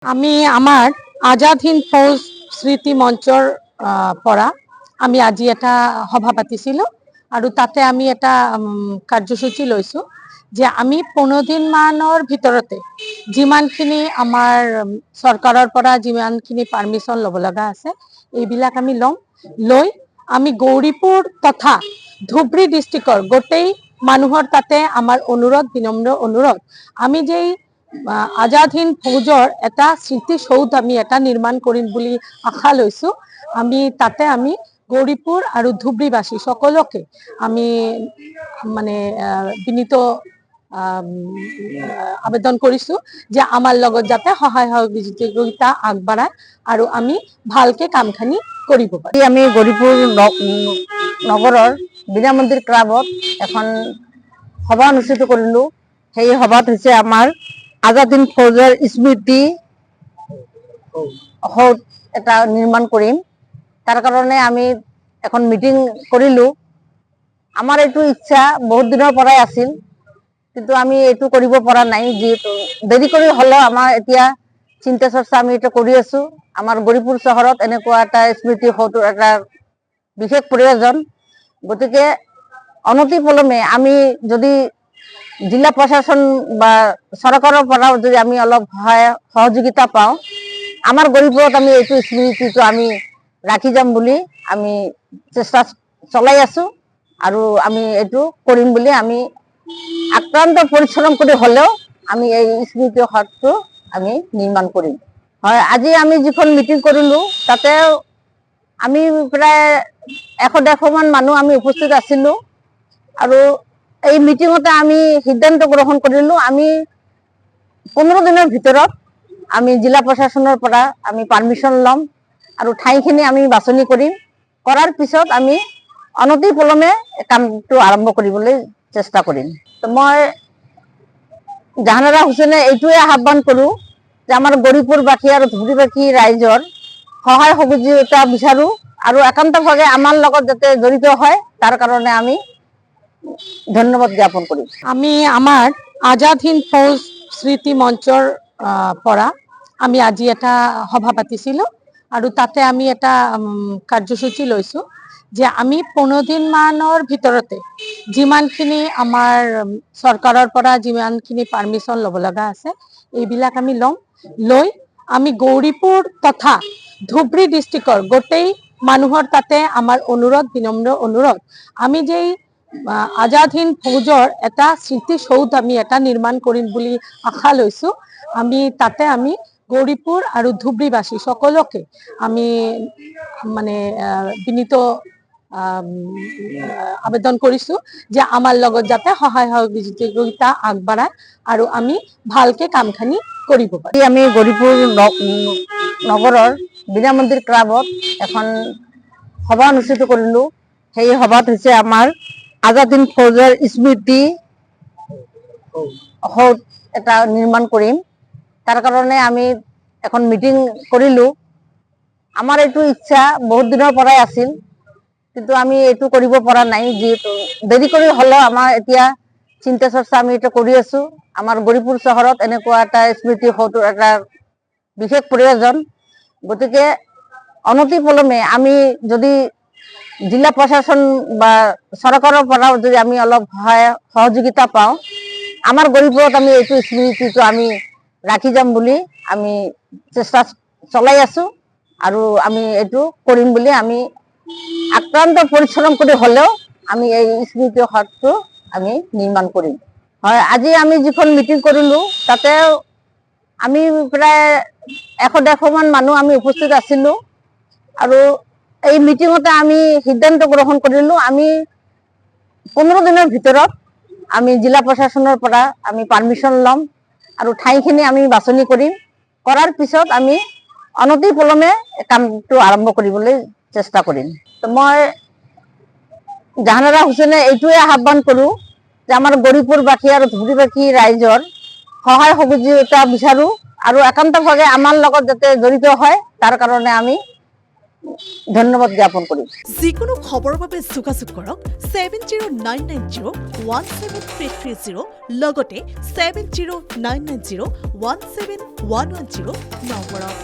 আমি আমাৰ আজাদ হিন্দ ফৌজ স্মৃতি মঞ্চৰ পৰা আমি আজি এটা সভা পাতিছিল আৰু তাতে আমি এটা কাৰ্যসূচী লৈছো যে আমি 15 দিন মানৰ ভিতৰতে যিমানখিনি আমাৰ চৰকাৰৰ পৰা যিমানখিনি পাৰমিশন ল'ব লগা আছে এইবিলাক আমি ল'ম লৈ আমি গৌৰীপুৰ তথা ধুবৰী ডিস্ট্ৰিক্টৰ গোটেই মানুহৰ তাতে আমাৰ অনুৰোধ বিনম্ৰ অনুৰোধ আমি যেই আজাদ হিন্দ ফৌজৰ এটা স্মৃতিসৌধ আমি এটা নিৰ্মাণ কৰিম বুলি আশা লৈছো আমি তাতে আমি গৌৰীপুৰ আৰু ধুবৰীবাসী সকলোকে আমি মানে বিনীত আবেদন কৰিছো যে আমাৰ লগত যাতে সহায় সহযোগিতা আগবঢ়ায় আৰু আমি ভালকে কামখিনি কৰিব পাৰো। আমি গৌৰীপুৰ নগৰৰ বিনা মন্দিৰ ক্লাবত এখন সভা অনুষ্ঠিত কৰিলো। সেই সভাত হৈছে আমাৰ আজাদ হিন্দ ফৌজৰ স্মৃতি সৌধ এটা নিৰ্মাণ কৰিম। তাৰ কাৰণে আমি এখন মিটিং কৰিলো। আমাৰ এইটো ইচ্ছা বহুত দিনৰ পৰাই আছিল, কিন্তু আমি এইটো কৰিব পৰা নাই। যিহেতু দেৰি কৰি হলেও আমাৰ এতিয়া চিন্তা চৰ্চা আমি এটা কৰি আছো। আমাৰ গৌৰীপুৰ চহৰত এনেকুৱা এটা স্মৃতি সৌধৰ এটা বিশেষ প্ৰয়োজন। গতিকে অনতিপলমে আমি যদি জিলা প্ৰশাসন বা চৰকাৰৰ পৰাও যদি আমি অলপ সহযোগিতা পাওঁ, আমাৰ গৌৰীপুৰত আমি এইটো স্মৃতিটো আমি ৰাখি যাম বুলি আমি চেষ্টা চলাই আছো আৰু আমি এইটো কৰিম বুলি আমি আক্ৰান্ত পৰিশ্ৰম কৰি হলেও আমি এই স্মৃতি সৌধটো আমি নিৰ্মাণ কৰিম। হয়, আজি আমি যিখন মিটিং কৰিলো তাতে আমি প্ৰায় 100-150 মান মানুহ আমি উপস্থিত আছিলো আৰু এই মিটিঙতে আমি সিদ্ধান্ত গ্ৰহণ কৰিলো আমি 15 দিনৰ ভিতৰত আমি জিলা প্ৰশাসনৰ পৰা আমি পাৰমিশন ল'ম আৰু ঠাইখিনি আমি বাছনি কৰিম। কৰাৰ পিছত আমি অনতিপলমে কামটো আৰম্ভ কৰিবলৈ চেষ্টা কৰিম। মই জাহানাৰা হুছেইনে এইটোৱে আহ্বান কৰো যে আমাৰ গৌৰীপুৰবাসী আৰু ধুবৰীবাসী ৰাইজৰ সহায় সহযোগিতা বিচাৰো আৰু একান্তভাৱে আমাৰ লগত যাতে জড়িত হয় তাৰ কাৰণে আমি ধন্যবাদ জ্ঞাপন কৰিম। আমি আমাৰ আজাদ হিন্দ ফৌজ স্মৃতি মঞ্চৰ পৰা আমি আজি এটা সভা পাতিছিল আৰু তাতে আমি এটা কাৰ্যসূচী লৈছো যে আমি 15 দিন মানৰ ভিতৰতে যিমানখিনি আমাৰ চৰকাৰৰ পৰা যিমানখিনি পাৰমিশন ল'ব লগা আছে এইবিলাক আমি ল'ম লৈ আমি গৌৰীপুৰ তথা ধুবৰী ডিস্ট্ৰিক্টৰ গোটেই মানুহৰ তাতে আমাৰ অনুৰোধ বিনম্ৰ অনুৰোধ আমি যেই আজাদ হিন্দ ফৌজৰ এটা স্মৃতিসৌধ আমি এটা নিৰ্মাণ কৰিম বুলি আশা লৈছো আমি তাতে আমি গৌৰীপুৰ আৰু ধুবৰীবাসী সকলোকে আমি মানে বিনীত আবেদন কৰিছো যে আমাৰ লগত যাতে সহায় সহযোগিতা আগবঢ়ায় আৰু আমি ভালকে কামখিনি কৰিব পাৰো। আমি গৌৰীপুৰ নগৰৰ বিনা মন্দিৰ ক্লাবত এখন সভা অনুষ্ঠিত কৰিলো। সেই সভাত হৈছে আমাৰ আজাদ হিন্দ ফৌজৰ স্মৃতি সৌধ এটা নিৰ্মাণ কৰিম। তাৰ কাৰণে আমি এখন মিটিং কৰিলো। আমাৰ এইটো ইচ্ছা বহুত দিনৰ পৰাই আছিল, কিন্তু আমি এইটো কৰিব পৰা নাই। যিহেতু দেৰি কৰি হলেও আমাৰ এতিয়া চিন্তা চৰ্চা আমি এটা কৰি আছো। আমাৰ গৌৰীপুৰ চহৰত এনেকুৱা এটা স্মৃতি সৌধৰ এটা বিশেষ প্ৰয়োজন। গতিকে অনতিপলমে আমি যদি জিলা প্ৰশাসন বা চৰকাৰৰ পৰাও যদি আমি অলপ সহযোগিতা পাওঁ, আমাৰ গৌৰীপুৰত আমি এইটো স্মৃতিটো আমি ৰাখি যাম বুলি আমি চেষ্টা চলাই আছো আৰু আমি এইটো কৰিম বুলি আমি আক্ৰান্ত পৰিশ্ৰম কৰি হলেও আমি এই স্মৃতি সৌধটো আমি নিৰ্মাণ কৰিম। হয়, আজি আমি যিখন মিটিং কৰিলো তাতে আমি প্ৰায় 100-150 মান মানুহ আমি উপস্থিত আছিলো আৰু এই মিটিঙতে আমি সিদ্ধান্ত গ্ৰহণ কৰিলো আমি 15 দিনৰ ভিতৰত আমি জিলা প্ৰশাসনৰ পৰা আমি পাৰমিশন ল'ম আৰু ঠাইখিনি আমি বাছনি কৰিম। কৰাৰ পিছত আমি অনতিপলমে কামটো আৰম্ভ কৰিবলৈ চেষ্টা কৰিম। মই জাহানাৰা হুছেইনে এইটোৱে আহ্বান কৰো যে আমাৰ গৌৰীপুৰবাসী আৰু ধুবৰীবাসী ৰাইজৰ সহায় সহযোগিতা বিচাৰো আৰু একান্তভাৱে আমাৰ লগত যাতে জড়িত হয় তাৰ কাৰণে আমি ধন্যবাদ জ্ঞাপন কৰিম। যিকোনো খবৰৰ বাবে যোগাযোগ কৰক 7099017330 লগতে 7099017110 নম্বৰত।